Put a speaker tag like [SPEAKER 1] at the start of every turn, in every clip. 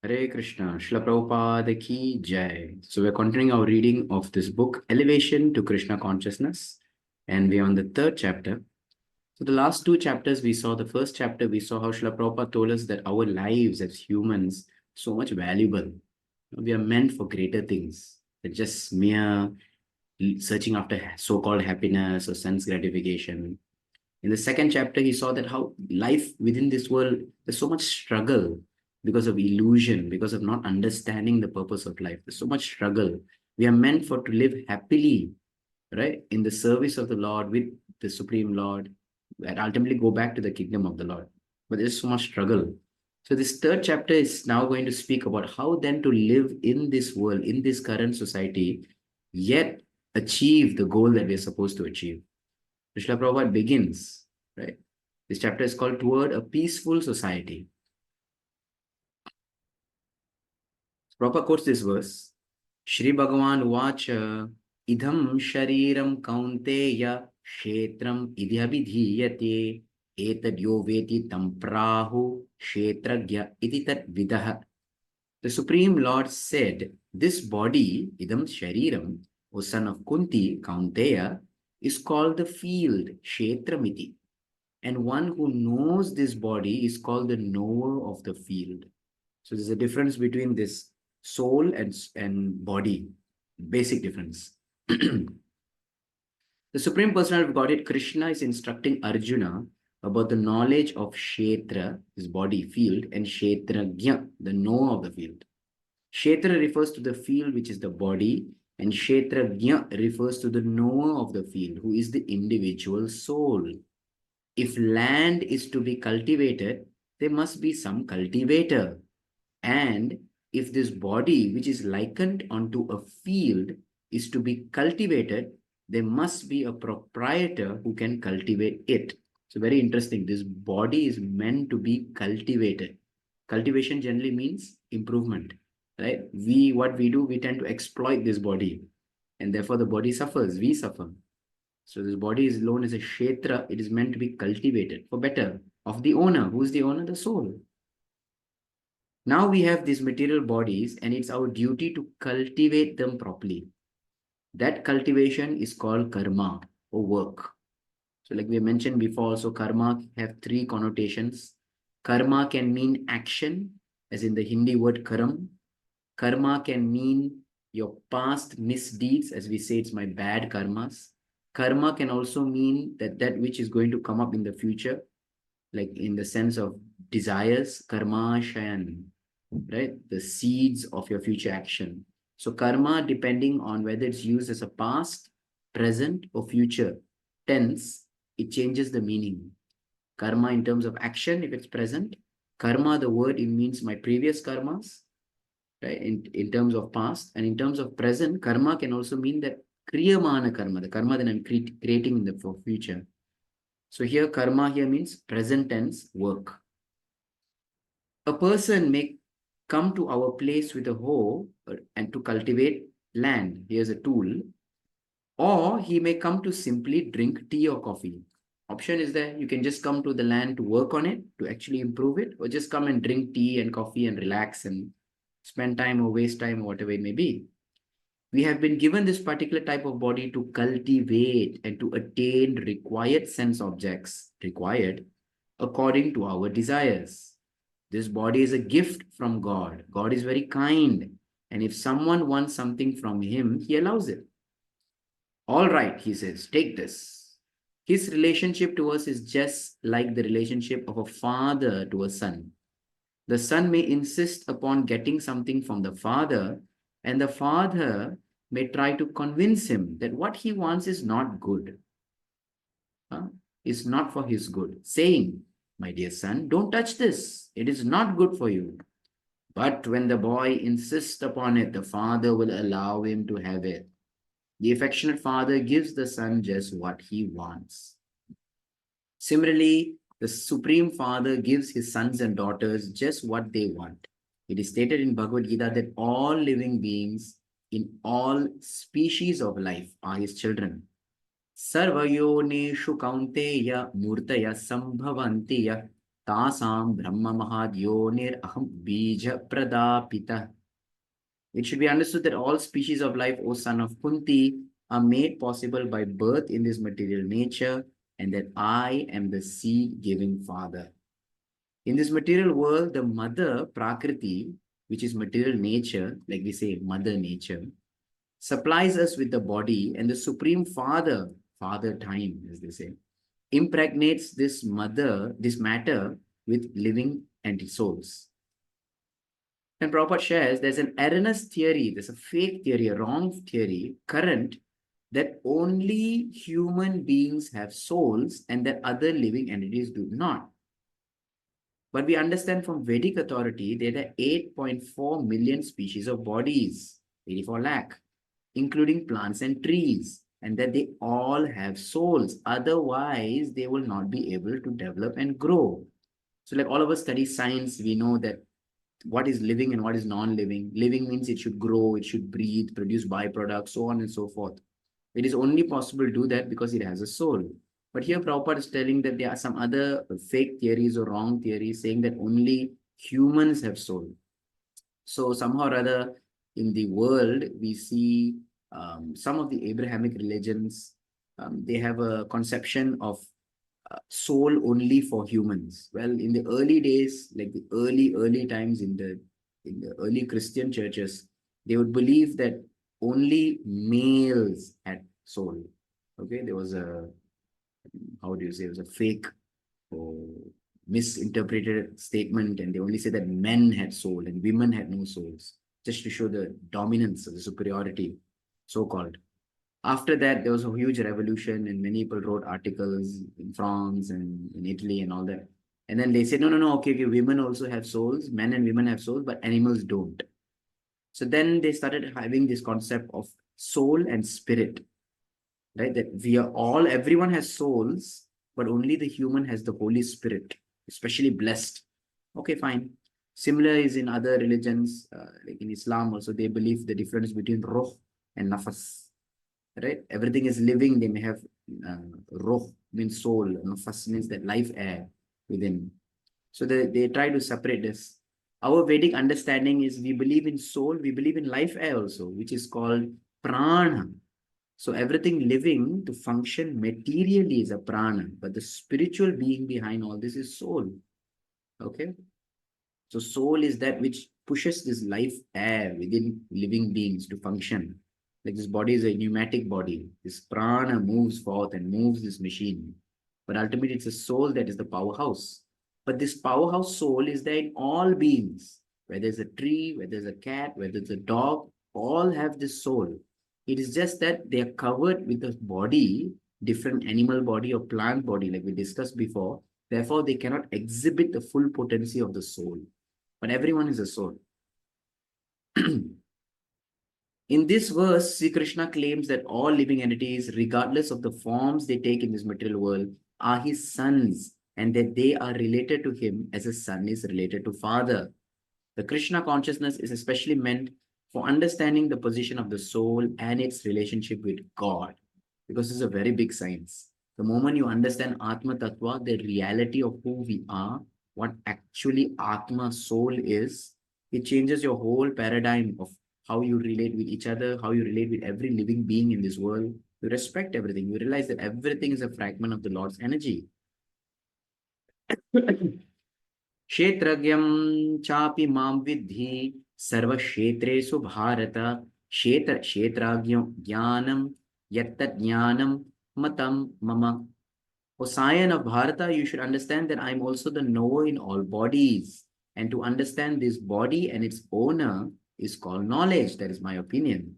[SPEAKER 1] Hare Krishna, Srila Prabhupada ki Jai. So we're continuing our reading of this book, Elevation to Krishna Consciousness, and we're on the third chapter. So the last two chapters we saw, the first chapter we saw how Srila Prabhupada told us that our lives as humans so much valuable. We are meant for greater things than just mere searching after so-called happiness or sense gratification. In the second chapter, he saw that how life within this world, there's so much struggle because of illusion, because of not understanding the purpose of life. There's so much struggle. We are meant for to live happily, right, in the service of the Lord with the Supreme Lord, and ultimately go back to the kingdom of the Lord. But there's so much struggle. So this third chapter is now going to speak about how then to live in this world, in this current society, yet achieve the goal that we're supposed to achieve. Srila Prabhupada begins, right? This chapter is called Toward a Peaceful Society. Prabhupada quotes this verse, Shri Bhagavan Vacha Idham Shariram Kaunteya Kshetram Idhyabhidhiyate Etad Yo Veti Tamprahu Kshetragya Iti Tat Vidaha. The Supreme Lord said, this body, Idam Shariram, O son of Kunti, Kaunteya, is called the field, Kshetramiti. And one who knows this body is called the knower of the field. So there's a difference between this soul and body, basic difference. The Supreme Personality of Godhead, Krishna, is instructing Arjuna about the knowledge of Kshetra, his body, field, and Kshetragya, the knower of the field. Kshetra refers to the field, which is the body, and Kshetragya refers to the knower of the field, who is the individual soul. If land is to be cultivated, there must be some cultivator. And if this body, which is likened onto a field, is to be cultivated, there must be a proprietor who can cultivate it. So very interesting. This body is meant to be cultivated. Cultivation generally means improvement, right? What we do, we tend to exploit this body, and therefore the body suffers. We suffer. So this body is known as a kshetra. It is meant to be cultivated for better of the owner. Who is the owner? The soul. Now we have these material bodies, and it's our duty to cultivate them properly. That cultivation is called karma, or work. So like we mentioned before, also karma have three connotations. Karma can mean action, as in the Hindi word karam. Karma can mean your past misdeeds, as we say, it's my bad karmas. Karma can also mean that which is going to come up in the future, like in the sense of desires, karma shayan, right? The seeds of your future action. So karma, depending on whether it's used as a past, present, or future tense, it changes the meaning. Karma in terms of action, if it's present. Karma, the word, it means my previous karmas, right? In terms of past. And in terms of present, karma can also mean that kriyamana karma, the karma that I'm creating in the future. So here, karma here means present tense work. A person may come to our place with a hoe and to cultivate land. Here's a tool. Or he may come to simply drink tea or coffee. Option is there. You can just come to the land to work on it, to actually improve it, or just come and drink tea and coffee and relax and spend time or waste time or whatever it may be. We have been given this particular type of body to cultivate and to attain required sense objects, required according to our desires. This body is a gift from God. God is very kind. And if someone wants something from him, he allows it. All right, he says, take this. His relationship to us is just like the relationship of a father to a son. The son may insist upon getting something from the father, and the father may try to convince him that what he wants is not good. Is not for his good, saying, my dear son, don't touch this. It is not good for you. But when the boy insists upon it, the father will allow him to have it. The affectionate father gives the son just what he wants. Similarly, the Supreme Father gives his sons and daughters just what they want. It is stated in Bhagavad Gita that all living beings in all species of life are his children. Sarvayoneshu kaunteya murtaya sambhavantiya Tasam Brahma Mahadionir Aham Bija Pradapita. It should be understood that all species of life, O son of Kunti, are made possible by birth in this material nature, and that I am the seed-giving father. In this material world, the mother, Prakriti, which is material nature, like we say, mother nature, supplies us with the body, and the supreme father, father time, as they say, impregnates this matter with living entity souls. And Prabhupada shares there's an erroneous theory, there's a fake theory, a wrong theory, current, that only human beings have souls and that other living entities do not. But we understand from Vedic authority there are 8.4 million species of bodies, 84 lakh, including plants and trees, and that they all have souls. Otherwise, they will not be able to develop and grow. So, like all of us study science, we know that what is living and what is non-living. Living means it should grow, it should breathe, produce byproducts, so on and so forth. It is only possible to do that because it has a soul. But here Prabhupada is telling that there are some other fake theories or wrong theories saying that only humans have soul. So somehow or other in the world, we see some of the Abrahamic religions, they have a conception of soul only for humans. Well, in the early days, like the early times in the early Christian churches, they would believe that only males had soul. Okay, there was a, how do you say, it was a fake or misinterpreted statement, and they only say that men had soul and women had no souls, just to show the dominance of the superiority, so called. After that, there was a huge revolution, and many people wrote articles in France and in Italy and all that. And then they said, no, no, no, okay, women also have souls, men and women have souls, but animals don't. So then they started having this concept of soul and spirit, right? That we are all, everyone has souls, but only the human has the Holy Spirit, especially blessed. Okay, fine. Similar is in other religions, like in Islam also, they believe the difference between roh and nafas, right? Everything is living. They may have roh means soul, nafas means that life air within. So they try to separate this. Our Vedic understanding is we believe in soul, we believe in life air also, which is called prana. So everything living to function materially is a prana, but the spiritual being behind all this is soul. Okay? So soul is that which pushes this life air within living beings to function. Like this body is a pneumatic body. This prana moves forth and moves this machine. But ultimately it's a soul that is the powerhouse. But this powerhouse soul is there in all beings. Whether it's a tree, whether it's a cat, whether it's a dog, all have this soul. It is just that they are covered with a body, different animal body or plant body, like we discussed before. Therefore, they cannot exhibit the full potency of the soul. But everyone is a soul. In this verse, Sri Krishna claims that all living entities, regardless of the forms they take in this material world, are his sons, and that they are related to him as a son is related to father. The Krishna consciousness is especially meant for understanding the position of the soul and its relationship with God, because it's a very big science. The moment you understand Atma Tattva, the reality of who we are, what actually Atma soul is, it changes your whole paradigm of how you relate with each other, how you relate with every living being in this world. You respect everything. You realize that everything is a fragment of the Lord's energy. क्षेत्रज्ञं चापि मां विद्धि सर्वक्षेत्रेषु भारत क्षेत्राज्ञो ज्ञानं यत्तत् ज्ञानं matam mama. O Scion of Bharata, you should understand that I am also the knower in all bodies. And to understand this body and its owner is called knowledge. That is my opinion.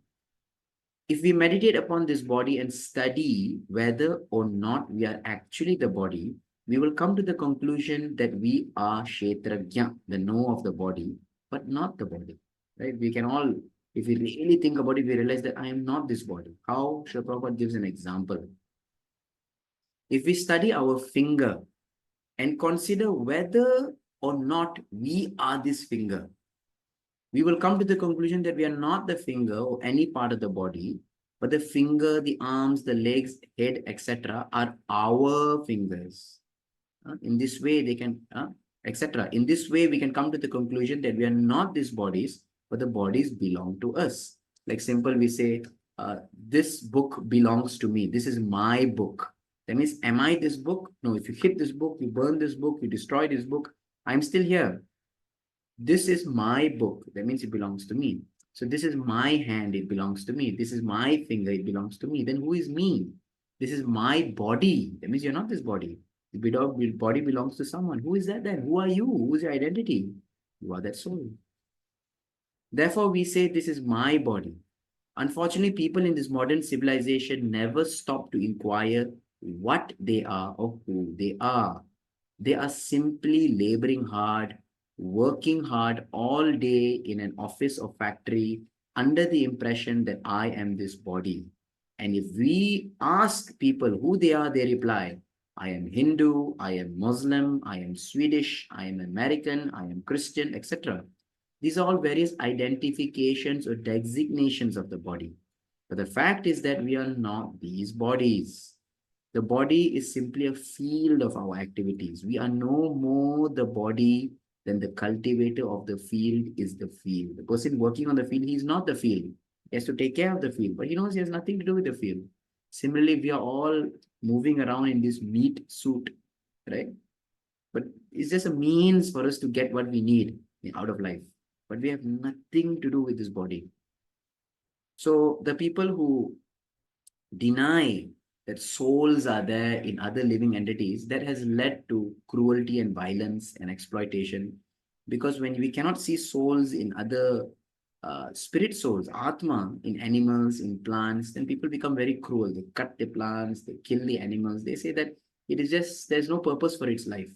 [SPEAKER 1] If we meditate upon this body and study whether or not we are actually the body, we will come to the conclusion that we are Kshetrajna, the know of the body, but not the body. Right? We can all, if we really think about it, we realize that I am not this body. How? Srila Prabhupada gives an example. If we study our finger and consider whether or not we are this finger, we will come to the conclusion that we are not the finger or any part of the body, but the finger, the arms, the legs, head, etc. are our fingers. In this way, they can, etc. In this way, we can come to the conclusion that we are not these bodies, but the bodies belong to us. Like simple, we say, this book belongs to me. This is my book. That means, am I this book? No, if you hit this book, you burn this book, you destroy this book, I'm still here. This is my book. That means it belongs to me. So this is my hand. It belongs to me. This is my finger. It belongs to me. Then who is me? This is my body. That means you're not this body. The body belongs to someone. Who is that then? Who are you? Who is your identity? You are that soul. Therefore, we say this is my body. Unfortunately, people in this modern civilization never stop to inquire what they are or who they are. They are simply laboring hard, working hard all day in an office or factory under the impression that I am this body. And if we ask people who they are, they reply, I am Hindu, I am Muslim, I am Swedish, I am American, I am Christian, etc. These are all various identifications or designations of the body. But the fact is that we are not these bodies. The body is simply a field of our activities. We are no more the body than the cultivator of the field is the field. The person working on the field, he is not the field. He has to take care of the field, but he knows he has nothing to do with the field. Similarly, we are all moving around in this meat suit, right? But it's just a means for us to get what we need out of life. But we have nothing to do with this body. So the people who deny that souls are there in other living entities, that has led to cruelty and violence and exploitation. Because when we cannot see souls in other spirit souls, Atma, in animals, in plants, then people become very cruel. They cut the plants, they kill the animals. They say that it is just, there's no purpose for its life.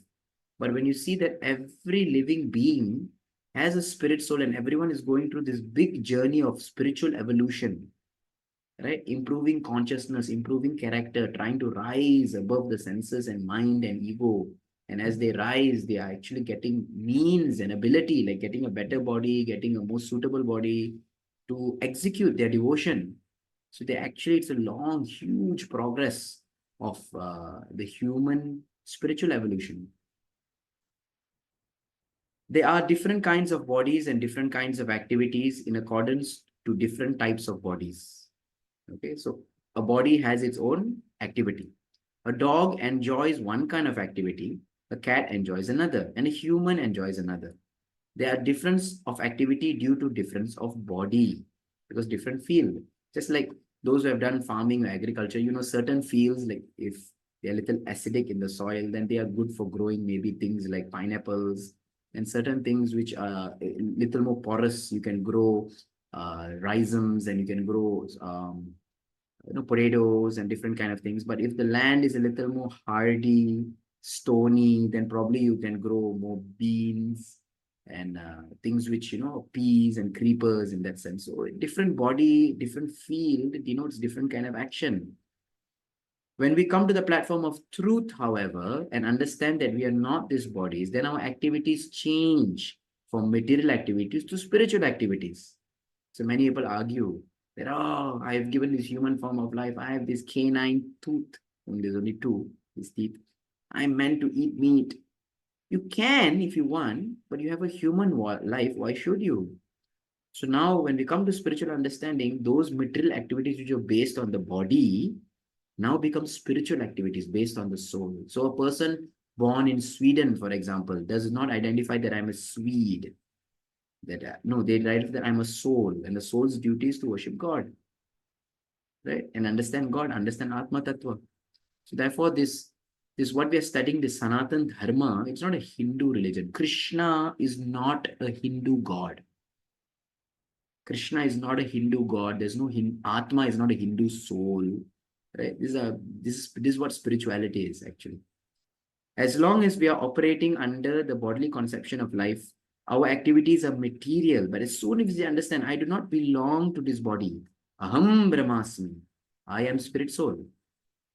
[SPEAKER 1] But when you see that every living being has a spirit soul and everyone is going through this big journey of spiritual evolution, right? Improving consciousness, improving character, trying to rise above the senses and mind and ego. And as they rise, they are actually getting means and ability, like getting a better body, getting a more suitable body to execute their devotion. So they actually, it's a long, huge progress of the human spiritual evolution. There are different kinds of bodies and different kinds of activities in accordance to different types of bodies. Okay, so a body has its own activity. A dog enjoys one kind of activity, a cat enjoys another, and a human enjoys another. There are difference of activity due to difference of body, because different field. Just like those who have done farming or agriculture, you know, certain fields, like if they're a little acidic in the soil, then they are good for growing maybe things like pineapples, and certain things which are a little more porous, you can grow rhizomes, and you can grow potatoes and different kind of things. But if the land is a little more hardy, stony, then probably you can grow more beans and things which, peas and creepers in that sense. So different body, different field denotes different kind of action. When we come to the platform of truth, however, and understand that we are not these bodies, then our activities change from material activities to spiritual activities. So many people argue that, oh, I have given this human form of life. I have this canine tooth. And there's only two, these teeth. I'm meant to eat meat. You can if you want, but you have a human life. Why should you? So now when we come to spiritual understanding, those material activities which are based on the body now become spiritual activities based on the soul. So a person born in Sweden, for example, does not identify that I'm a Swede. No, they write that I'm a soul, and the soul's duty is to worship God, right? And understand God, understand Atma Tattva. So therefore, this what we are studying, this Sanatan Dharma, it's not a Hindu religion. Krishna is not a Hindu god. Krishna is not a Hindu god. There's no Atma is not a Hindu soul. Right? This is what spirituality is actually. As long as we are operating under the bodily conception of life, our activities are material. But as soon as we understand, I do not belong to this body. Aham Brahmasmi. I am spirit soul.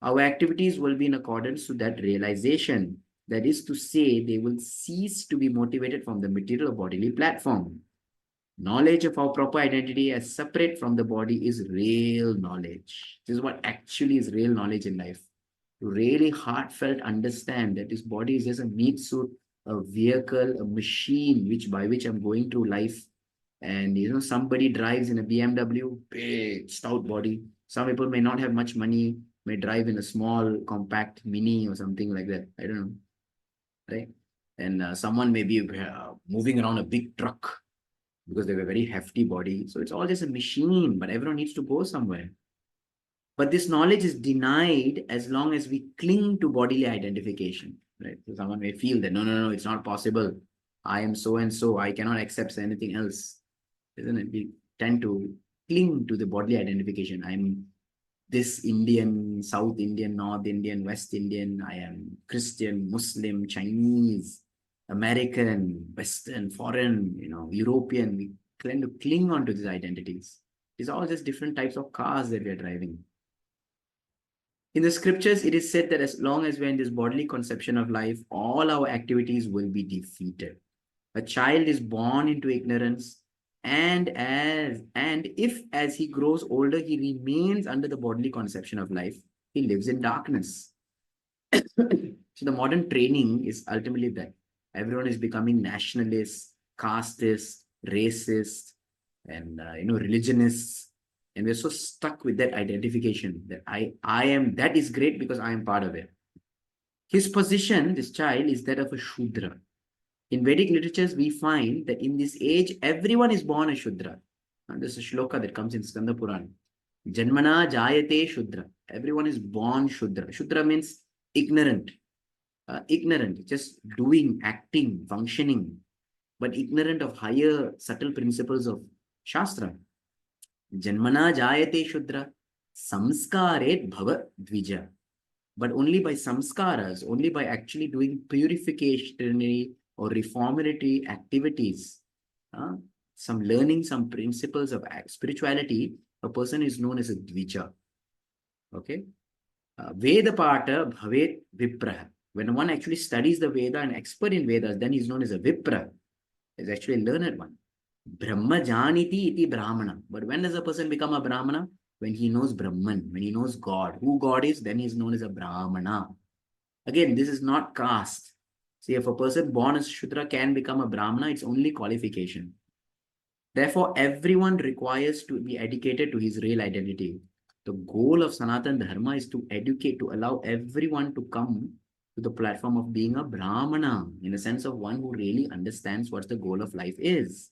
[SPEAKER 1] Our activities will be in accordance to that realization. That is to say, they will cease to be motivated from the material or bodily platform. Knowledge of our proper identity as separate from the body is real knowledge. This is what actually is real knowledge in life. to really heartfelt understand that this body is just a meat suit, a vehicle, a machine by which I'm going through life. And somebody drives in a BMW, big, stout body. Some people may not have much money, may drive in a small, compact mini or something like that. I don't know, right? And someone may be moving around a big truck because they have a very hefty body. So it's all just a machine, but everyone needs to go somewhere. But this knowledge is denied as long as we cling to bodily identification, right? So someone may feel that, no, it's not possible. I am so and so. I cannot accept anything else, isn't it? We tend to cling to the bodily identification. I'm this Indian, South Indian, North Indian, West Indian. I am Christian, Muslim, Chinese, American, Western, foreign, European. We tend to cling on to these identities. These are all just different types of cars that we are driving. In the scriptures, it is said that as long as we're in this bodily conception of life, all our activities will be defeated. A child is born into ignorance, and if as he grows older, he remains under the bodily conception of life, he lives in darkness. So the modern training is ultimately that everyone is becoming nationalist, casteist, racist, and religionists, and we're so stuck with that identification that I am, that is great because I am part of it. His position, this child, is that of a Shudra. In Vedic literatures, we find that in this age, everyone is born a Shudra. And there's a shloka that comes in Skanda Puran. Janmana jayate Shudra. Everyone is born Shudra. Shudra means ignorant. Ignorant, just doing, acting, functioning, but ignorant of higher subtle principles of Shastra. Janmana jayate Shudra. Samskaret bhava dvija. But only by samskaras, only by actually doing purificationary or reformatory activities, some learning some principles of spirituality, a person is known as a dvija. Okay? Veda pata bhavet vipra. When one actually studies the Veda and expert in Vedas, then he's known as a vipra. He's actually a learned one. Brahma janiti iti brahmana. But when does a person become a brahmana? When he knows Brahman, when he knows God. Who God is, then he's known as a brahmana. Again, this is not caste. See, if a person born as Shudra can become a brahmana, it's only qualification. Therefore, everyone requires to be educated to his real identity. The goal of Sanatana Dharma is to educate, to allow everyone to come to the platform of being a brahmana, in the sense of one who really understands what the goal of life is.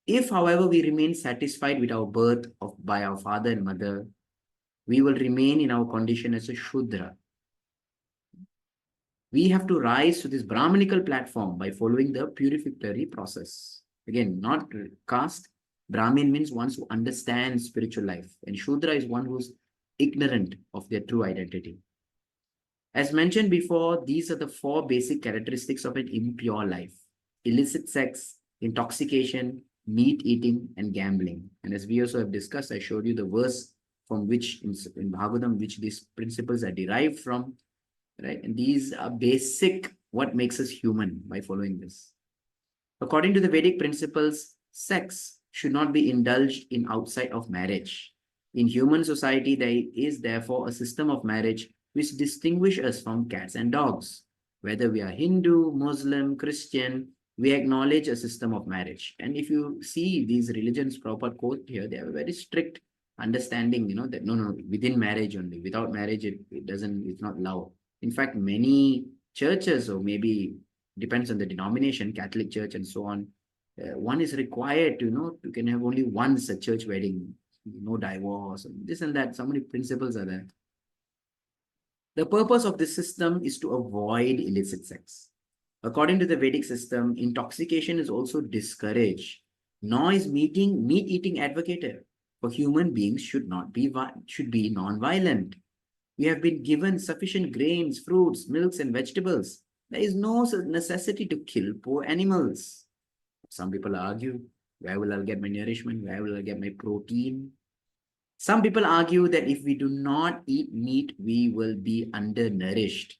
[SPEAKER 1] If, however, we remain satisfied with our birth by our father and mother, we will remain in our condition as a Shudra. We have to rise to this Brahmanical platform by following the purificatory process. Again, not caste. Brahmin means one who understands spiritual life, and Shudra is one who's ignorant of their true identity. As mentioned before, these are the 4 basic characteristics of an impure life: illicit sex, intoxication, meat eating, and gambling. And as we also have discussed, I showed you the verse from which in Bhagavatam, which these principles are derived from, right? And these are basic, what makes us human by following this. According to the Vedic principles, sex should not be indulged in outside of marriage. In human society, there is therefore a system of marriage which distinguishes us from cats and dogs. Whether we are Hindu, Muslim, Christian, we acknowledge a system of marriage. And if you see these religions, Prabhupada quote here, they have a very strict understanding, that no, within marriage only. Without marriage, it's not love. In fact, many churches, or maybe depends on the denomination, Catholic Church and so on, one is required to, you can have only once a church wedding, no divorce, this and that. So many principles are there. The purpose of this system is to avoid illicit sex. According to the Vedic system, intoxication is also discouraged. Nor is meat eating advocated. For human beings should be non-violent. We have been given sufficient grains, fruits, milks, and vegetables. There is no necessity to kill poor animals. Some people argue, where will I get my nourishment? Where will I get my protein? Some people argue that if we do not eat meat, we will be undernourished.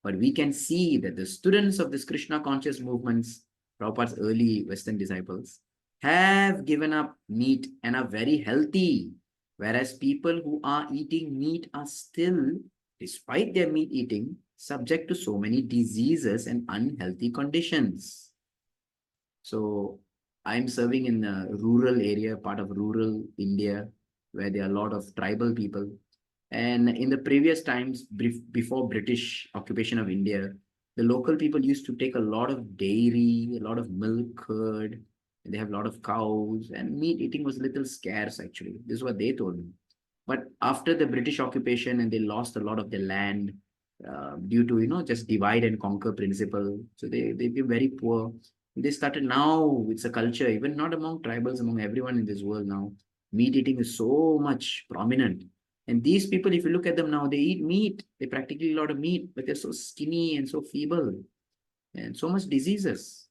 [SPEAKER 1] But we can see that the students of this Krishna conscious movements, Prabhupada's early Western disciples, have given up meat and are very healthy. Whereas people who are eating meat are still despite their meat eating, subject to so many diseases and unhealthy conditions. So I'm serving in a rural area, part of rural India, where there are a lot of tribal people. And in the previous times, before British occupation of India, the local people used to take a lot of dairy, a lot of milk, curd. They have a lot of cows, and meat eating was a little scarce actually. This is what they told me. But after the British occupation and they lost a lot of their land due to just divide and conquer principle, so they became very poor. They started now. It's a culture, even not among tribals, among everyone in this world now. Meat eating is so much prominent. And these people, if you look at them now, they eat meat. They practically eat a lot of meat, but they're so skinny and so feeble and so much diseases.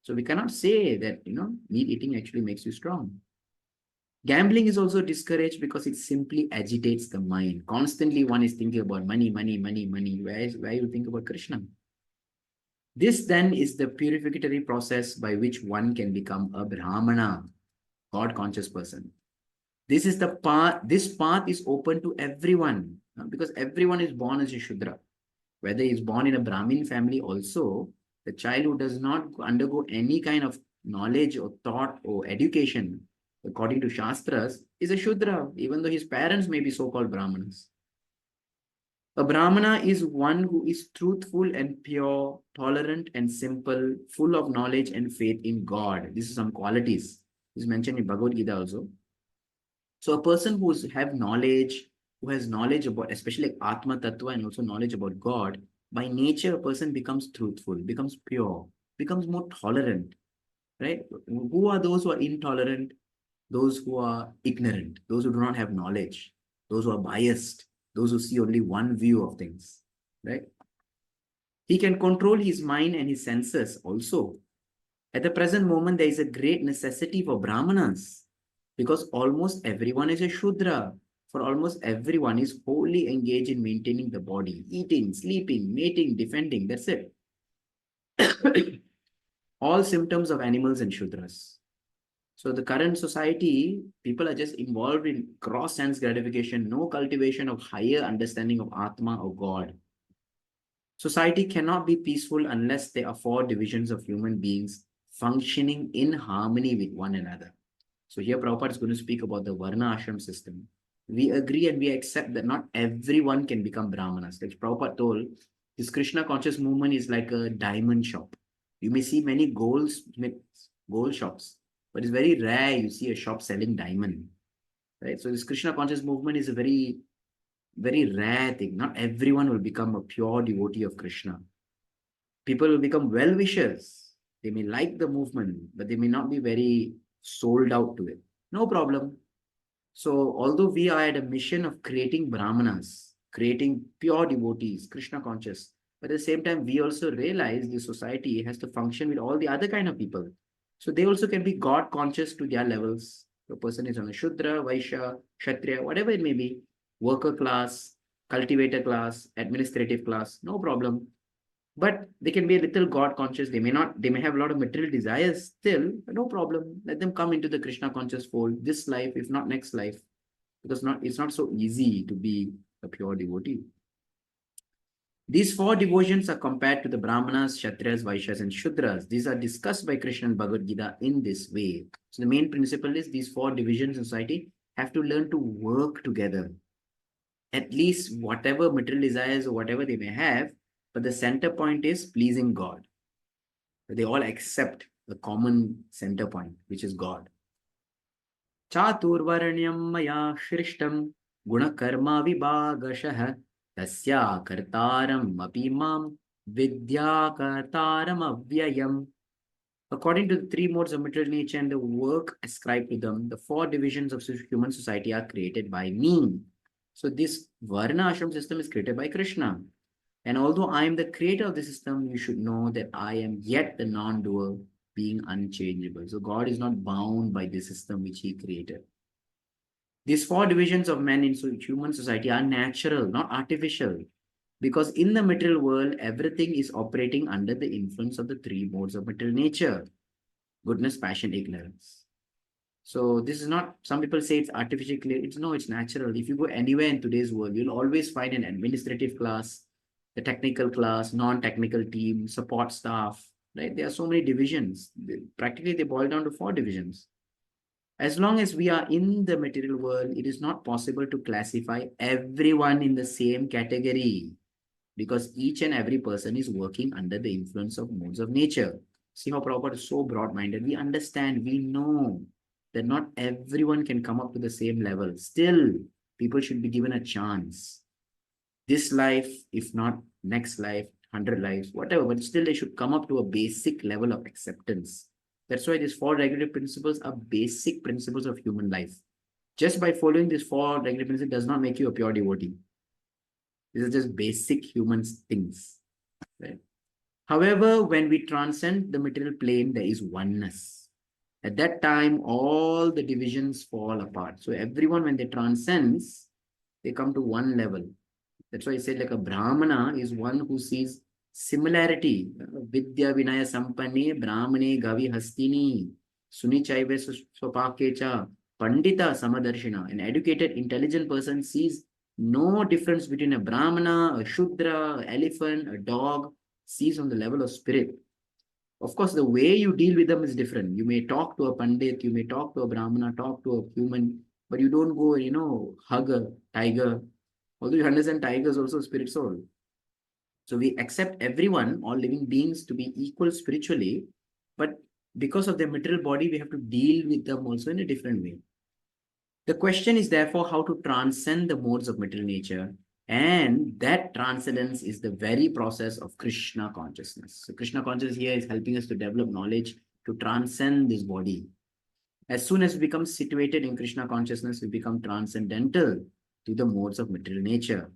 [SPEAKER 1] So we cannot say that, meat eating actually makes you strong. Gambling is also discouraged because it simply agitates the mind. Constantly one is thinking about money, money, money, money. Where you think about Krishna? This then is the purificatory process by which one can become a Brahmana, God conscious person. This is the path. This path is open to everyone because everyone is born as a Shudra. Whether he is born in a Brahmin family also, the child who does not undergo any kind of knowledge or thought or education, according to Shastras, is a Shudra, even though his parents may be so-called Brahmanas. A Brahmana is one who is truthful and pure, tolerant and simple, full of knowledge and faith in God. These are some qualities. This is mentioned in Bhagavad Gita also. So a person who have knowledge, who has knowledge about, especially like Atma Tattva and also knowledge about God, by nature, a person becomes truthful, becomes pure, becomes more tolerant, right? Who are those who are intolerant? Those who are ignorant, those who do not have knowledge, those who are biased, those who see only one view of things, right? He can control his mind and his senses also. At the present moment, there is a great necessity for Brahmanas because almost everyone is a Shudra. For almost everyone is wholly engaged in maintaining the body, eating, sleeping, mating, defending. That's it. All symptoms of animals and Shudras. So the current society, people are just involved in gross sense gratification, no cultivation of higher understanding of Atma or God. Society cannot be peaceful unless there are four divisions of human beings functioning in harmony with one another. So here Prabhupada is going to speak about the Varna Ashram system. We agree and we accept that not everyone can become Brahmanas. Like Prabhupada told, this Krishna conscious movement is like a diamond shop. You may see many gold shops, but it's very rare you see a shop selling diamond. Right? So this Krishna conscious movement is a very, very rare thing. Not everyone will become a pure devotee of Krishna. People will become well-wishers. They may like the movement, but they may not be very sold out to it. No problem. So although we are at a mission of creating Brahmanas, creating pure devotees, Krishna conscious, but at the same time, we also realize the society has to function with all the other kind of people. So they also can be God conscious to their levels. The person is on a Shudra, Vaishya, Kshatriya, whatever it may be, worker class, cultivator class, administrative class, no problem. But they can be a little God conscious. They may have a lot of material desires still, but no problem. Let them come into the Krishna conscious fold this life, if not next life, because it's not so easy to be a pure devotee. These four devotions are compared to the Brahmanas, Kshatriyas, Vaishyas, and Shudras. These are discussed by Krishna in Bhagavad Gita in this way. So the main principle is these four divisions in society have to learn to work together. At least whatever material desires or whatever they may have, but the center point is pleasing God. They all accept the common center point, which is God. Chaturvaranyam maya shrishtam gunakarma vibhagashah tasya kartaram api mam vidya kartaram avyayam. According to the three modes of material nature and the work ascribed to them, the four divisions of human society are created by me. So this Varna Ashram system is created by Krishna. And although I am the creator of the system, you should know that I am yet the non-doer, being unchangeable. So God is not bound by the system which he created. These four divisions of men in human society are natural, not artificial. Because in the material world, everything is operating under the influence of the three modes of material nature: goodness, passion, ignorance. So this is not, some people say it's artificially, it's natural. If you go anywhere in today's world, you'll always find an administrative class, the technical class, non-technical team, support staff, right? There are so many divisions. Practically, they boil down to 4 divisions. As long as we are in the material world, it is not possible to classify everyone in the same category because each and every person is working under the influence of modes of nature. See how Prabhupada is so broad-minded. We understand, we know that not everyone can come up to the same level. Still, people should be given a chance. This life, if not next life, 100 lives, whatever, but still they should come up to a basic level of acceptance. That's why these 4 regulative principles are basic principles of human life. Just by following these 4 regulative principles does not make you a pure devotee. These are just basic human things. Right? However, when we transcend the material plane, there is oneness. At that time, all the divisions fall apart. So everyone, when they transcends, they come to one level. That's why I said like a Brahmana is one who sees similarity. Vidya Vinaya Sampanne Brahmane Gavi Hastini Suni Chaive Swapakecha Pandita Samadarshina. An educated, intelligent person sees no difference between a Brahmana, a Shudra, an elephant, a dog, sees on the level of spirit. Of course, the way you deal with them is different. You may talk to a Pandit, you may talk to a Brahmana, talk to a human, but you don't go, hug a tiger. Although you understand tiger is also spirit soul. So we accept everyone, all living beings, to be equal spiritually, but because of their material body, we have to deal with them also in a different way. The question is therefore how to transcend the modes of material nature, and that transcendence is the very process of Krishna consciousness. So Krishna consciousness here is helping us to develop knowledge to transcend this body. As soon as we become situated in Krishna consciousness, we become transcendental to the modes of material nature.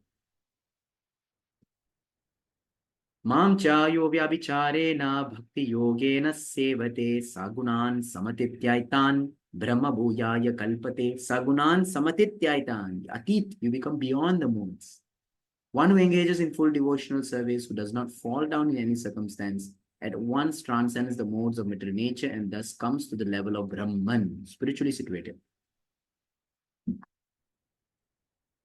[SPEAKER 1] Mam chayo vyabhicharena bhakti yogena sevate sagunan samatityaitan brahma bhuyaya kalpate sagunan samatityaitan. Atit, you become beyond the modes. One who engages in full devotional service, who does not fall down in any circumstance, at once transcends the modes of material nature and thus comes to the level of Brahman, spiritually situated.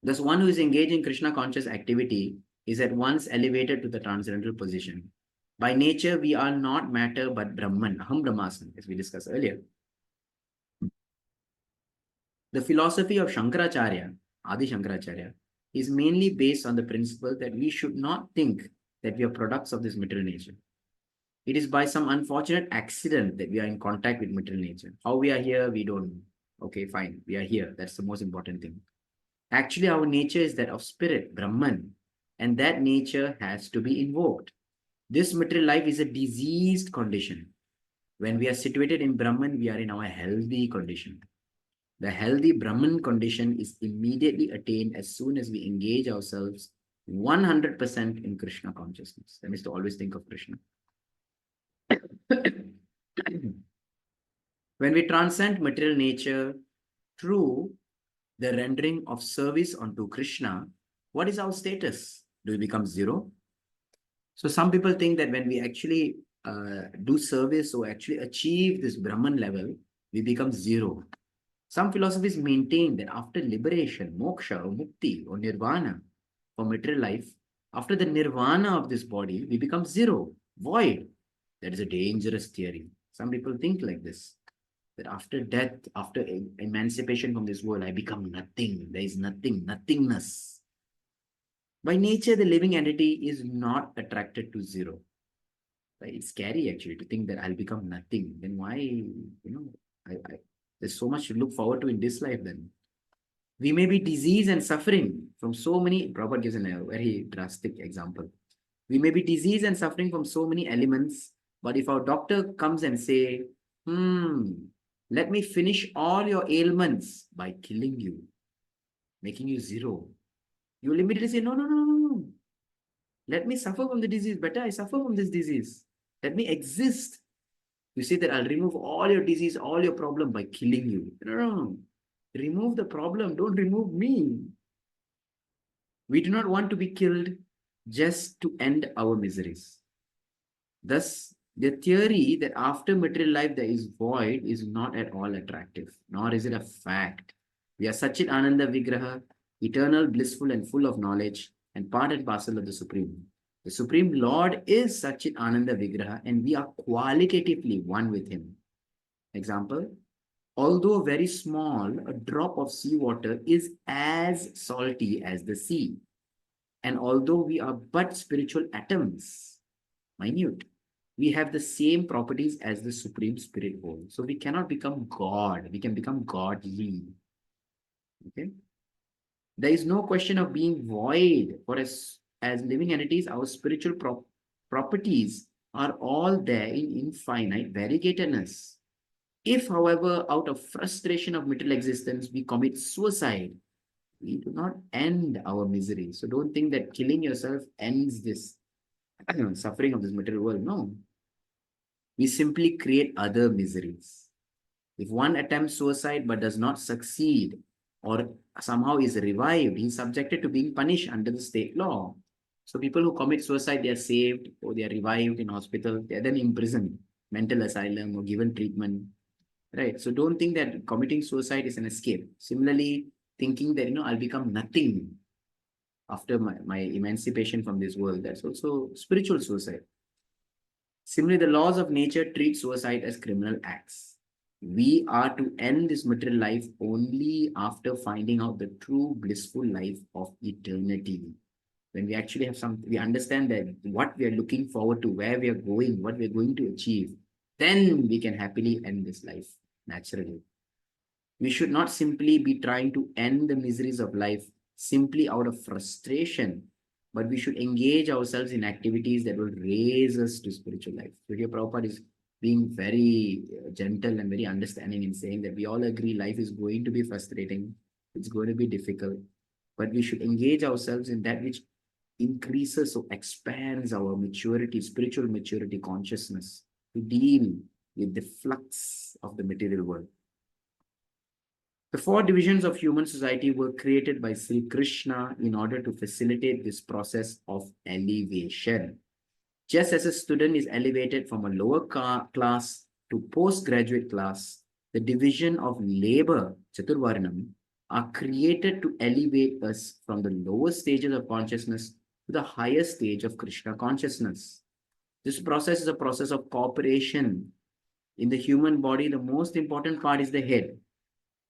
[SPEAKER 1] Thus, one who is engaged in Krishna conscious activity is at once elevated to the transcendental position. By nature, we are not matter but Brahman, Aham Brahmasmi, as we discussed earlier. The philosophy of Shankaracharya, Adi Shankaracharya, is mainly based on the principle that we should not think that we are products of this material nature. It is by some unfortunate accident that we are in contact with material nature. How we are here, we don't know. Okay, fine, we are here. That's the most important thing. Actually, our nature is that of spirit, Brahman, and that nature has to be invoked. This material life is a diseased condition. When we are situated in Brahman, we are in our healthy condition. The healthy Brahman condition is immediately attained as soon as we engage ourselves 100% in Krishna consciousness. That means to always think of Krishna. When we transcend material nature through the rendering of service unto Krishna, what is our status? Do we become zero? So some people think that when we actually do service or actually achieve this Brahman level, we become zero. Some philosophies maintain that after liberation, moksha or mukti or nirvana for material life, after the nirvana of this body, we become zero, void. That is a dangerous theory. Some people think like this, that after death, after emancipation from this world, I become nothing. There is nothing, nothingness. By nature, the living entity is not attracted to zero. Right? It's scary actually to think that I'll become nothing. Then why, there's so much to look forward to in this life then. We may be diseased and suffering from so many, Prabhupada gives a very drastic example. We may be diseased and suffering from so many elements, but if our doctor comes and say, let me finish all your ailments by killing you, making you zero, you will immediately say, no, no, no, no, no. Let me suffer from the disease. Better I suffer from this disease. Let me exist. You say that I'll remove all your disease, all your problem by killing you. No, no, no. Remove the problem. Don't remove me. We do not want to be killed just to end our miseries. Thus, The theory that after material life there is void is not at all attractive, nor is it a fact. We are Sachit Ananda Vigraha, eternal, blissful, and full of knowledge, and part and parcel of the Supreme. The Supreme Lord is Sachit Ananda Vigraha, and we are qualitatively one with Him. Example, although very small, a drop of seawater is as salty as the sea. And although we are but spiritual atoms, minute, we have the same properties as the Supreme Spirit whole. So we cannot become God. We can become godly. Okay. There is no question of being void. For as living entities, our spiritual properties are all there in infinite variegatedness. If, however, out of frustration of material existence, we commit suicide, we do not end our misery. So don't think that killing yourself ends this suffering of this material world. No. We simply create other miseries. If one attempts suicide but does not succeed or somehow is revived, he is subjected to being punished under the state law. So people who commit suicide, they are saved or they are revived in hospital. They are then imprisoned, mental asylum or given treatment. Right. So don't think that committing suicide is an escape. Similarly, thinking that, I'll become nothing after my emancipation from this world. That's also spiritual suicide. Similarly, the laws of nature treat suicide as criminal acts. We are to end this material life only after finding out the true blissful life of eternity. When we actually have we understand that what we are looking forward to, where we are going, what we are going to achieve, then we can happily end this life naturally. We should not simply be trying to end the miseries of life simply out of frustration, but we should engage ourselves in activities that will raise us to spiritual life. So here Prabhupada is being very gentle and very understanding in saying that we all agree life is going to be frustrating, it's going to be difficult, but we should engage ourselves in that which increases or expands our maturity, spiritual maturity, consciousness to deal with the flux of the material world. The 4 divisions of human society were created by Sri Krishna in order to facilitate this process of elevation. Just as a student is elevated from a lower class to postgraduate class, the division of labor, Chaturvarnam, are created to elevate us from the lower stages of consciousness to the higher stage of Krishna consciousness. This process is a process of cooperation. In the human body, the most important part is the head,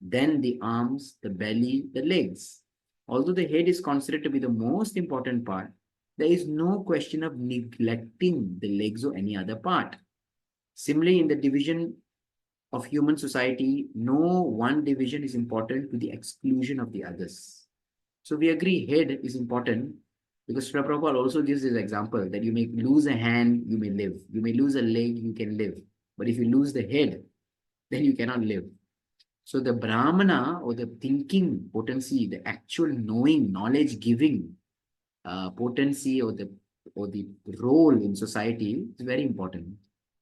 [SPEAKER 1] then the arms, the belly, the legs. Although the head is considered to be the most important part, there is no question of neglecting the legs or any other part. Similarly, in the division of human society, no one division is important to the exclusion of the others. So we agree head is important because Srila Prabhupada also gives this example that you may lose a hand, you may live. You may lose a leg, you can live. But if you lose the head, then you cannot live. So the Brahmana or the thinking potency, the actual knowing, knowledge giving potency or the role in society is very important.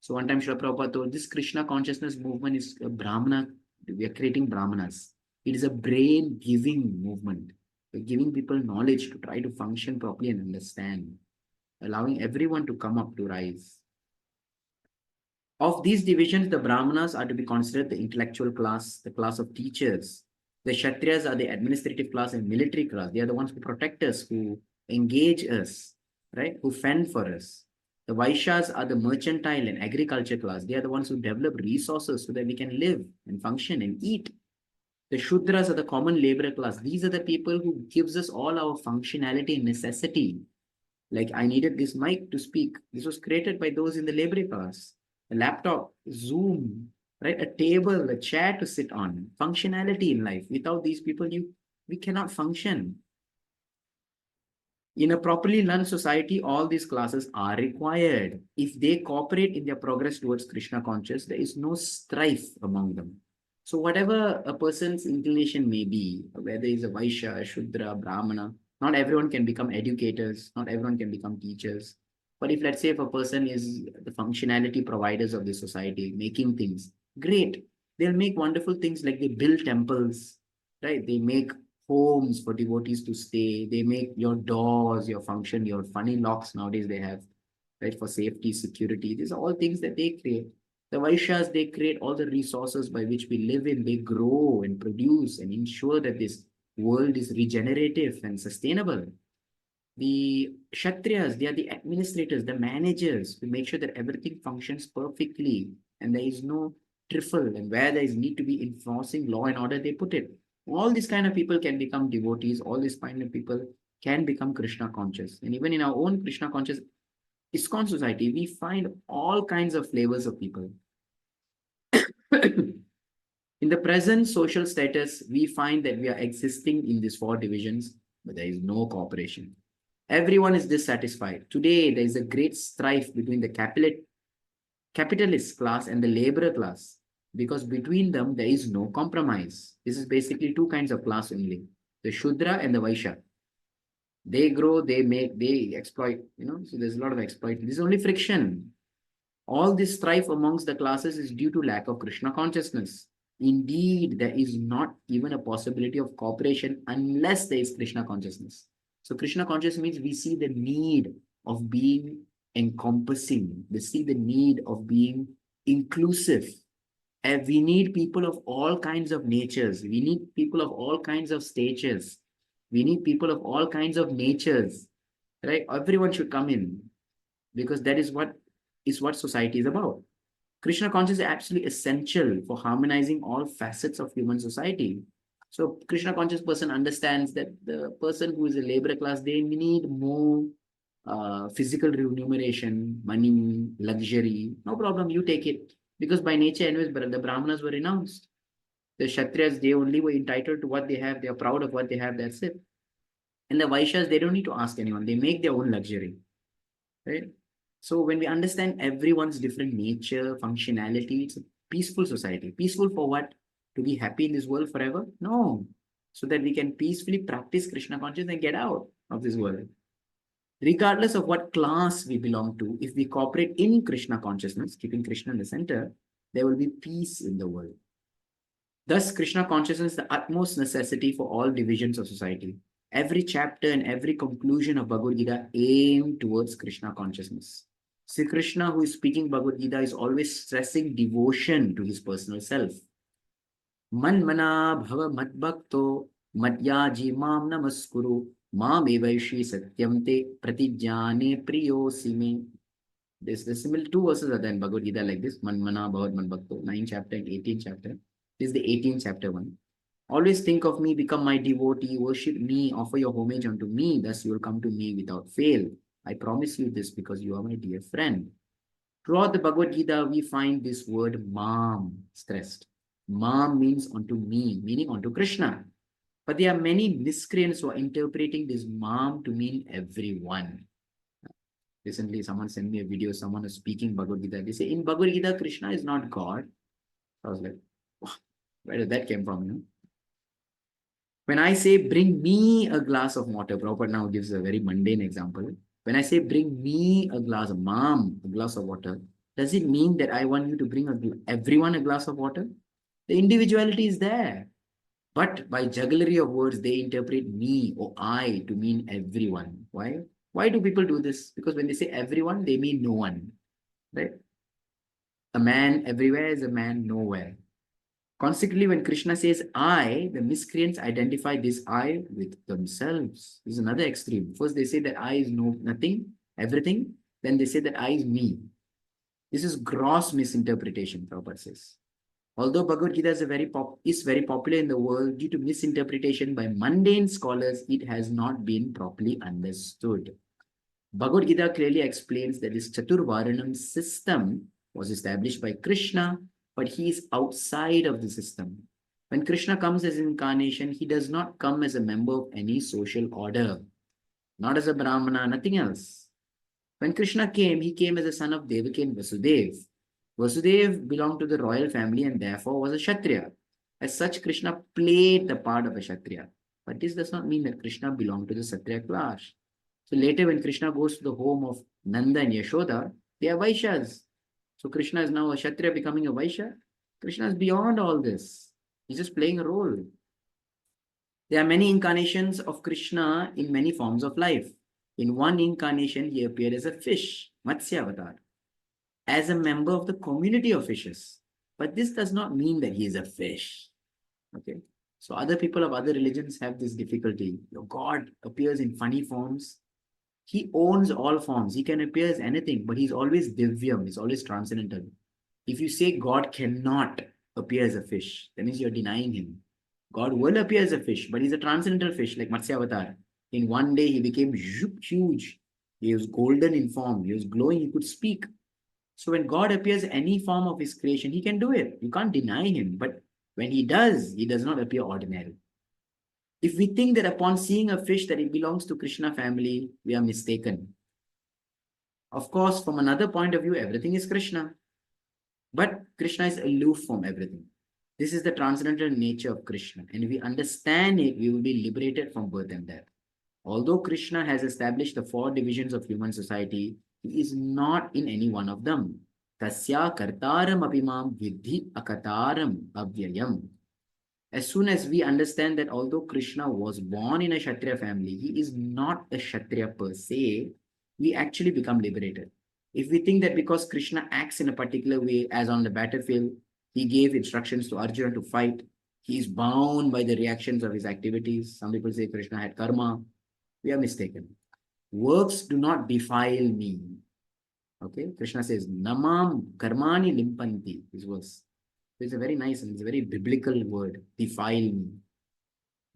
[SPEAKER 1] So one time Srila Prabhupada told this Krishna consciousness movement is a Brahmana. We are creating Brahmanas. It is a brain giving movement. We're giving people knowledge to try to function properly and understand, allowing everyone to come up to rise. Of these divisions, the Brahmanas are to be considered the intellectual class, the class of teachers. The Kshatriyas are the administrative class and military class. They are the ones who protect us, who engage us, right? Who fend for us. The Vaishyas are the mercantile and agriculture class. They are the ones who develop resources so that we can live and function and eat. The Shudras are the common laborer class. These are the people who gives us all our functionality and necessity. Like I needed this mic to speak. This was created by those in the laborer class. A laptop, Zoom, right? A table, a chair to sit on, functionality in life. Without these people, we cannot function. In a properly learned society, all these classes are required. If they cooperate in their progress towards Krishna conscious, there is no strife among them. So whatever a person's inclination may be, whether he's a Vaishya, a Shudra, Brahmana, not everyone can become educators, not everyone can become teachers. But if let's say if a person is the functionality providers of the society, making things, great. They'll make wonderful things like they build temples, right? They make homes for devotees to stay. They make your doors, your function, your funny locks nowadays they have, right? For safety, security. These are all things that they create. The Vaishyas, they create all the resources by which we live in. They grow and produce and ensure that this world is regenerative and sustainable. The Kshatriyas, they are the administrators, the managers, who make sure that everything functions perfectly and there is no trifle, and where there is need to be enforcing law and order, they put it. All these kind of people can become devotees, all these kind of people can become Krishna conscious. And even in our own Krishna conscious ISKCON society, we find all kinds of flavors of people. In the present social status, we find that we are existing in these four divisions, but there is no cooperation. Everyone is dissatisfied. Today, there is a great strife between the capitalist class and the laborer class, because between them, there is no compromise. This is basically two kinds of class only, the Shudra and the Vaishya. They grow, they make, they exploit, so there's a lot of exploit. This is only friction. All this strife amongst the classes is due to lack of Krishna consciousness. Indeed, there is not even a possibility of cooperation unless there is Krishna consciousness. So Krishna consciousness means we see the need of being encompassing. We see the need of being inclusive. And we need people of all kinds of natures. We need people of all kinds of statures. We need people of all kinds of natures. Right? Everyone should come in, because that is what society is about. Krishna consciousness is absolutely essential for harmonizing all facets of human society. So Krishna conscious person understands that the person who is a labor class, they need more physical remuneration, money, luxury. No problem, you take it. Because by nature, anyways, the Brahmanas were renounced. The Kshatriyas, they only were entitled to what they have. They are proud of what they have. That's it. And the Vaishyas, they don't need to ask anyone. They make their own luxury. Right? So when we understand everyone's different nature, functionality, it's a peaceful society. Peaceful for what? To be happy in this world forever? No. So that we can peacefully practice Krishna consciousness and get out of this world. Regardless of what class we belong to, if we cooperate in Krishna consciousness, keeping Krishna in the center, there will be peace in the world. Thus, Krishna consciousness is the utmost necessity for all divisions of society. Every chapter and every conclusion of Bhagavad Gita aim towards Krishna consciousness. Sri Krishna, who is speaking Bhagavad Gita, is always stressing devotion to his personal self. Man mana bhava mat bhakto madhyaji mam namaskuru mam evaishi satyam te pratijjane priyosime. The similar two verses are there in Bhagavad Gita like this. Man mana bhava mat bhakto, 9th chapter and 18th chapter. This is the 18th chapter one. Always think of me, become my devotee, worship me, offer your homage unto me, thus you will come to me without fail. I promise you this because you are my dear friend. Throughout the Bhagavad Gita, we find this word mam stressed. Mam means unto me, meaning unto Krishna. But there are many miscreants who are interpreting this mam to mean everyone. Recently, someone sent me a video, someone is speaking Bhagavad Gita. They say, in Bhagavad Gita, Krishna is not God. I was like, where did that came from? When I say, bring me a glass of water, Prabhupada now gives a very mundane example. When I say, bring me a glass of a glass of water, does it mean that I want you to bring everyone a glass of water? The individuality is there. But by jugglery of words, they interpret me or I to mean everyone. Why? Why do people do this? Because when they say everyone, they mean no one. Right? A man everywhere is a man nowhere. Consequently, when Krishna says I, the miscreants identify this I with themselves. This is another extreme. First, they say that I is nothing, everything. Then they say that I is me. This is gross misinterpretation, Prabhupada says. Although Bhagavad Gita is very popular in the world, due to misinterpretation by mundane scholars, it has not been properly understood. Bhagavad Gita clearly explains that this Chaturvaranam system was established by Krishna, but he is outside of the system. When Krishna comes as incarnation, he does not come as a member of any social order, not as a Brahmana, nothing else. When Krishna came, he came as a son of Devaki and Vasudev. Vasudev belonged to the royal family and therefore was a Kshatriya. As such, Krishna played the part of a Kshatriya. But this does not mean that Krishna belonged to the Kshatriya class. So later when Krishna goes to the home of Nanda and Yashoda, they are Vaishyas. So Krishna is now a Kshatriya becoming a Vaishya. Krishna is beyond all this. He's just playing a role. There are many incarnations of Krishna in many forms of life. In one incarnation, he appeared as a fish. Matsya avatar, as a member of the community of fishes. But this does not mean that he is a fish. Okay. So other people of other religions have this difficulty. Your God appears in funny forms. He owns all forms. He can appear as anything, but he's always divyam, he's always transcendental. If you say God cannot appear as a fish, that means you're denying him. God will appear as a fish, but he's a transcendental fish, like Matsya Avatar. In one day, he became huge. He was golden in form. He was glowing. He could speak. So when God appears any form of his creation, he can do it. You can't deny him. But when he does not appear ordinary. If we think that upon seeing a fish that it belongs to Krishna family, we are mistaken. Of course, from another point of view, everything is Krishna. But Krishna is aloof from everything. This is the transcendental nature of Krishna. And if we understand it, we will be liberated from birth and death. Although Krishna has established the 4 divisions of human society, he is not in any one of them. Tasya kartaram abhimam vidhi akataram avyayam. As soon as we understand that although Krishna was born in a Kshatriya family, he is not a Kshatriya per se, we actually become liberated. If we think that because Krishna acts in a particular way, as on the battlefield, he gave instructions to Arjuna to fight, he is bound by the reactions of his activities. Some people say Krishna had karma. We are mistaken. Works do not defile me. Okay, Krishna says, Namam karmani limpanti, his verse. It's a very nice and it's a very biblical word, defile me.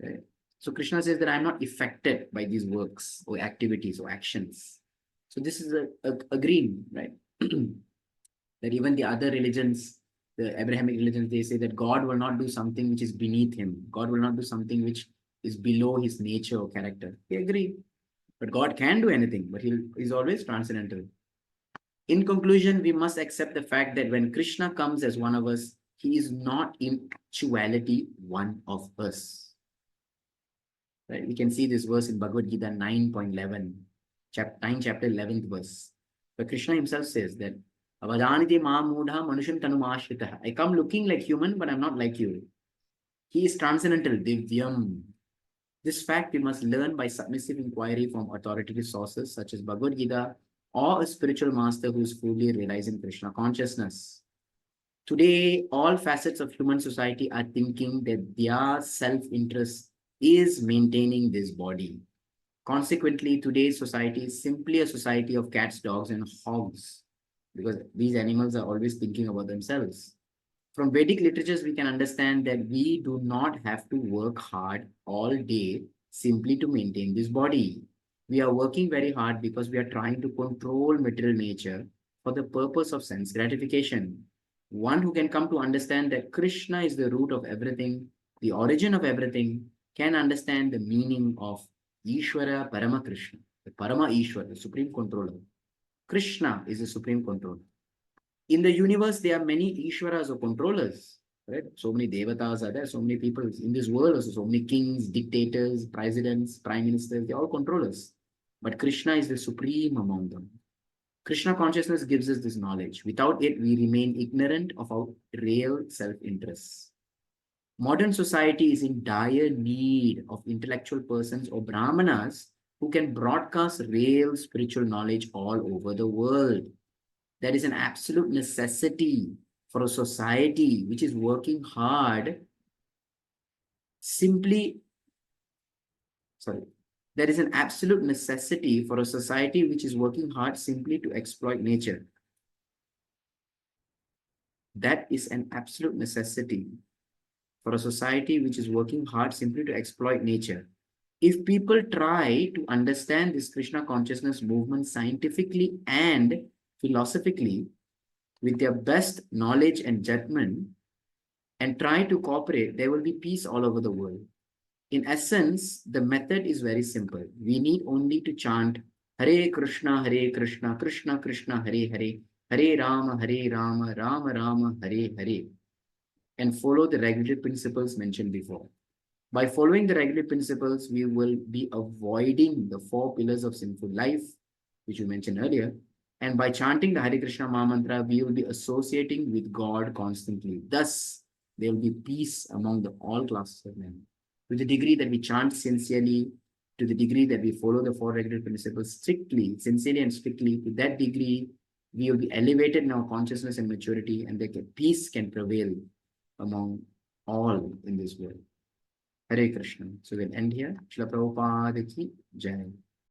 [SPEAKER 1] Right? So Krishna says that I'm not affected by these works or activities or actions. So this is a green, right? That even the other religions, the Abrahamic religions, they say that God will not do something which is beneath him. God will not do something which is below his nature or character. We agree. But God can do anything, but he's always transcendental. In conclusion, we must accept the fact that when Krishna comes as one of us, he is not in actuality one of us. Right? We can see this verse in Bhagavad Gita 9.11, 9 chapter 11th verse. But Krishna himself says that Avadaniti ma mudha manusham tanumashritah. I come looking like human, but I'm not like you. He is transcendental, divyam. This fact we must learn by submissive inquiry from authoritative sources such as Bhagavad Gita or a spiritual master who is fully realizing Krishna consciousness. Today, all facets of human society are thinking that their self-interest is maintaining this body. Consequently, today's society is simply a society of cats, dogs, and hogs, because these animals are always thinking about themselves. From Vedic literatures, we can understand that we do not have to work hard all day simply to maintain this body. We are working very hard because we are trying to control material nature for the purpose of sense gratification. One who can come to understand that Krishna is the root of everything, the origin of everything, can understand the meaning of Ishvara Parama Krishna, the Parama Ishvara, the supreme controller. Krishna is the supreme controller. In the universe, there are many Ishwaras or controllers, right? So many devatas are there, so many people in this world, also so many kings, dictators, presidents, prime ministers, they're all controllers. But Krishna is the supreme among them. Krishna consciousness gives us this knowledge. Without it, we remain ignorant of our real self-interests. Modern society is in dire need of intellectual persons or Brahmanas who can broadcast real spiritual knowledge all over the world. That is an absolute necessity for a society which is working hard simply, there is an absolute necessity for a society which is working hard simply to exploit nature. That is an absolute necessity for a society which is working hard simply to exploit nature. If people try to understand this Krishna consciousness movement scientifically and philosophically with their best knowledge and judgment and try to cooperate, there will be peace all over the world. In essence, the method is very simple. We need only to chant Hare Krishna, Krishna Krishna, Hare Hare, Hare Rama, Rama Rama, Hare Hare, and follow the regulatory principles mentioned before. By following the regulatory principles, we will be avoiding the 4 pillars of sinful life, which you mentioned earlier. And by chanting the Hare Krishna Maha Mantra, we will be associating with God constantly. Thus, there will be peace among all classes of men. To the degree that we chant sincerely, to the degree that we follow the four regulative principles strictly, sincerely and strictly, to that degree, we will be elevated in our consciousness and maturity, and peace can prevail among all in this world. Hare Krishna. So we'll end here. Srila Prabhupada ki Jai.